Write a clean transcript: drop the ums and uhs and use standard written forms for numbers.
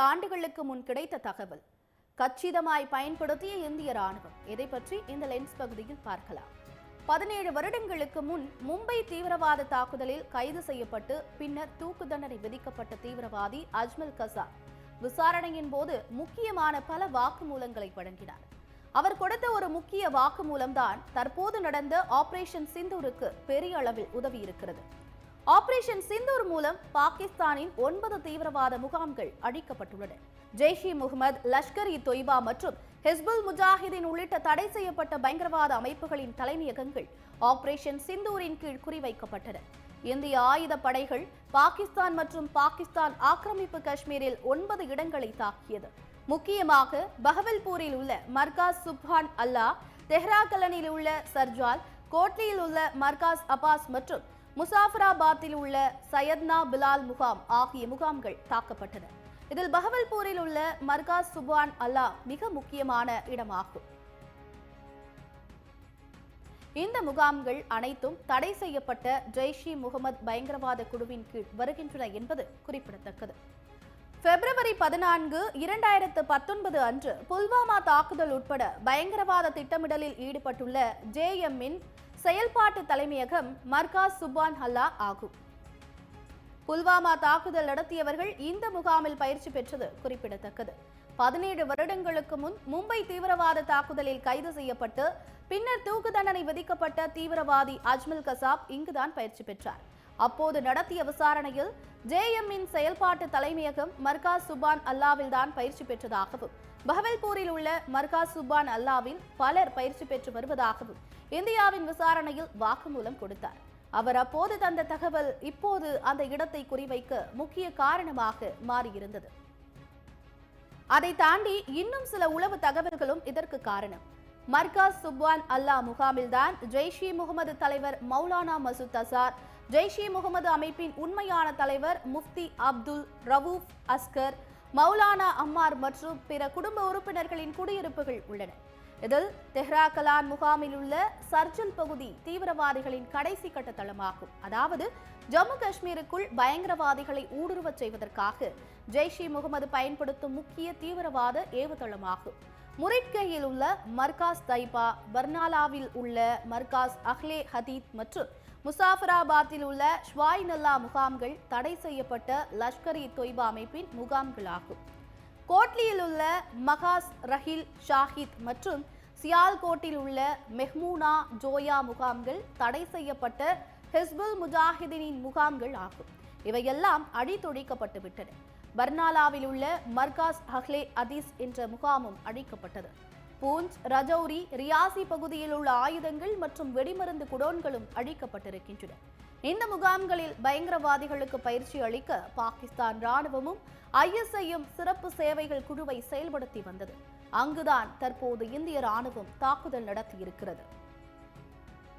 ஆண்டுகளுக்கு முன் கிடைத்த தகவல் கச்சிதமாய் பயன்படுத்திய இந்திய ராணுவம். இதை பற்றி இந்த லென்ஸ் பகுதியில் பார்க்கலாம். 17 வருடங்களுக்கு முன் மும்பை தீவிரவாத தாக்குதலில் கைது செய்யப்பட்டு பின்னர் தூக்கு தண்டனை விதிக்கப்பட்ட தீவிரவாதி அஜ்மல் கசாப் விசாரணையின் போது முக்கியமான பல வாக்குமூலங்களை வழங்கினார். அவர் கொடுத்த ஒரு முக்கிய வாக்குமூலம்தான் தற்போது நடந்த ஆபரேஷன் சிந்தூருக்கு பெரிய அளவில் உதவி இருக்கிறது. ஆபரேஷன் சிந்தூர் மூலம் பாகிஸ்தானின் 9 தீவிரவாத முகாம்கள் அழிக்கப்பட்டுள்ளன. ஜெய்ஷ்-இ-முகமது, லஷ்கர்-இ-தொய்பா மற்றும் ஹிஸ்புல் முஜாஹிதீன் உள்ளிட்ட தடை செய்யப்பட்ட பயங்கரவாத அமைப்புகளின் தலைமையகங்கள் ஆபரேஷன் சிந்தூரின் கீழ் குறிவைக்கப்பட்டன. இந்திய ஆயுத படைகள் பாகிஸ்தான் மற்றும் பாகிஸ்தான் ஆக்கிரமிப்பு காஷ்மீரில் 9 இடங்களை தாக்கியது. முக்கியமாக பஹவல்பூரில் உள்ள மர்காஸ் சுப்ஹான் அல்லாஹ், தெஹ்ராகலனில் உள்ள சர்ஜால், கோட்லியில் உள்ள மர்காஸ் அப்பாஸ் மற்றும் முசாஃபராபாத்தில் உள்ள சையத்னா பிலால் முகாம் ஆகிய முகாம்கள் தாக்கப்பட்டன. இதில் பஹவல்பூரில் உள்ள மர்காஸ் சுப்ஹான் அல்லாஹ் மிக முக்கியமான இடமாகும். இந்த முகாம்கள் அனைத்தும் தடை செய்யப்பட்ட ஜெய்ஷ்-இ-முகமது பயங்கரவாத குழுவின் கீழ் வருகின்றன என்பது குறிப்பிடத்தக்கது. பிப்ரவரி 14, 2019 அன்று புல்வாமா தாக்குதல் உட்பட பயங்கரவாத திட்டமிடலில் ஈடுபட்டுள்ள JMஇன் செயல்பாட்டு தலைமையகம் மர்காஸ் சுப்ஹான் அல்லாஹ் ஆகும். புல்வாமா தாக்குதல் நடத்தியவர்கள் இந்த முகாமில் பயிற்சி பெற்றது குறிப்பிடத்தக்கது. 17 வருடங்களுக்கு முன் மும்பை தீவிரவாத தாக்குதலில் கைது செய்யப்பட்டு பின்னர் தூக்கு தண்டனை விதிக்கப்பட்ட தீவிரவாதி அஜ்மல் கசாப் இங்குதான் பயிற்சி பெற்றார். அப்போது நடத்திய விசாரணையில் JMஇன் செயல்பாட்டு தலைமையகம் மர்காஸ் சுப்ஹான் அல்லாவில் தான் பயிற்சி பெற்றதாகவும் பஹவல்பூரில் உள்ள மர்காஸ் சுப்ஹான் அல்லாவில் பலர் பயிற்சி பெற்று வருவதாகவும் இந்தியாவின் விசாரணையில் வாக்குமூலம் கொடுத்தார். அவர் அப்போது தந்த தகவல் இப்போது அந்த இடத்தை குறிவைக்க முக்கிய காரணமாக மாறியிருந்தது. அதை தாண்டி இன்னும் சில உளவு தகவல்களும் இதற்கு காரணம். மர்காஸ் சுப்ஹான் அல்லாஹ் முகாமில்தான் ஜெய்ஷ்-இ-முகமது தலைவர் மௌலானா மசூத் அசார், ஜெய்ஷ்-இ-முகமது அமைப்பின் உண்மையான தலைவர் முஃப்தி அப்துல் ரவூஃப் அஸ்கர், மௌலானா அம்மார் மற்றும் பிற குடும்ப உறுப்பினர்களின் குடியிருப்புகள் உள்ளன. இதில் தெஹ்ராகலான் முகாமில் உள்ள சர்ஜல் பகுதி தீவிரவாதிகளின் கடைசி கட்ட தளமாகும். அதாவது ஜம்மு காஷ்மீருக்குள் பயங்கரவாதிகளை ஊடுருவச் செய்வதற்காக ஜெய்ஷ்-இ-முகமது பயன்படுத்தும் முக்கிய தீவிரவாத ஏவுதளமாகும். முரிட்கையில் உள்ள மர்காஸ் தைபா, பர்னாலாவில் உள்ள மர்காஸ் அஹ்லே ஹதீத் மற்றும் முசாஃபராபாத்தில் உள்ள ஷ்வாய்னல்லா முகாம்கள் தடை செய்யப்பட்ட லஷ்கர்-இ-தொய்பா அமைப்பின் முகாம்களாகும். கோட்லியில் உள்ள மகாஸ் ரஹில் ஷாஹித் மற்றும் சியால்கோட்டில் உள்ள மெஹ்மூனா ஜோயா முகாம்கள் தடை செய்யப்பட்ட ஹிஸ்புல் முஜாஹிதீனின் முகாம்கள் ஆகும். இவையெல்லாம் அழித்தொழிக்கப்பட்டு விட்டன. பர்னாலாவில் உள்ள மர்காஸ் அஹ்லே ஹதீஸ் என்ற முகாமும் அழிக்கப்பட்டது. பூஞ்ச், ரஜௌரி, ரியாசி பகுதியில் உள்ள ஆயுதங்கள் மற்றும் வெடிமருந்து குடோன்களும் அழிக்கப்பட்டிருக்கின்றன. இந்த முகாம்களில் பயங்கரவாதிகளுக்கு பயிற்சி அளிக்க பாகிஸ்தான் ராணுவமும் ISIயும் சிறப்பு சேவைகள் குழுவை செயல்படுத்தி வந்தது. அங்குதான் தற்போது இந்திய ராணுவம் தாக்குதல் நடத்தியிருக்கிறது.